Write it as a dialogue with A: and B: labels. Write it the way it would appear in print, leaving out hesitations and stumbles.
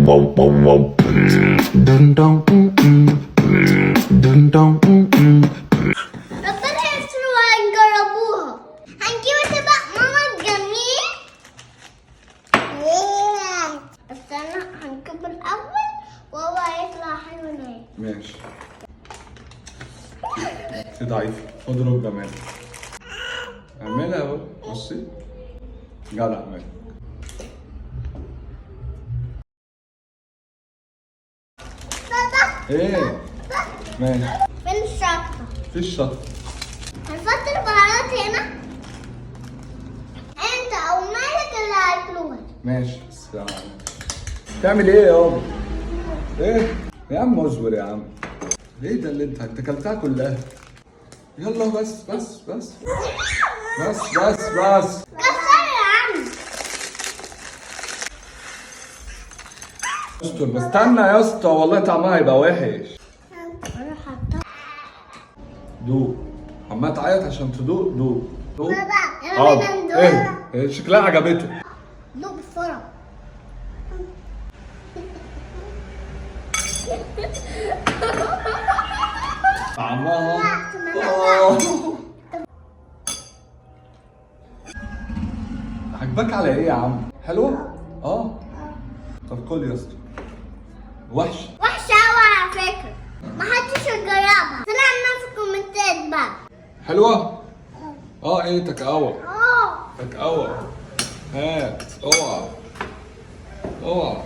A: Dun dong dun dong
B: ربنا يسترها نجربوها. هنجيب سباق ماما الجميل. بس انا هنجيب الاول وهو هيطلع حلو نايم.
C: ماشي. ضعيف. اضرب جمال. اعملها اهو. بصي. جدع اعملها.
B: بابا
C: ايه؟ ماشي.
B: فين الشطة؟
C: في الشطة.
B: هنحط البهارات هنا. انت او مالك اللي هياكلوها.
C: ماشي. السلام عليكم. تعمل ايه يابا؟ ايه؟ يا عم اصبر يا عم. ايه ده اللي انت اكلتها كلها؟ يلا بس بس بس بس بس بس.
B: كسر يا عم.
C: استر بس استنى يا اسطى والله طعمها هيبقى وحش.
B: انا حاطه.
C: دوق. عمال تعيط عشان تدوق. دوق دوق.
B: بابا يلا
C: حاضر.
B: بينا ندوق.
C: ايه شكلها عجبته.
B: دوق بسرعة.
C: طعمها عجبك على ايه يا عم؟ حلوة؟ اه. طب كل يا اسطى. وحش.
B: وحشة أوي على فكرة. محدش يجربها. طلع لنا في الكومنتات بقى.
C: حلوة؟ اه ايه تكاوى.
B: اه
C: تكاوى. هات اوعى. اوعى.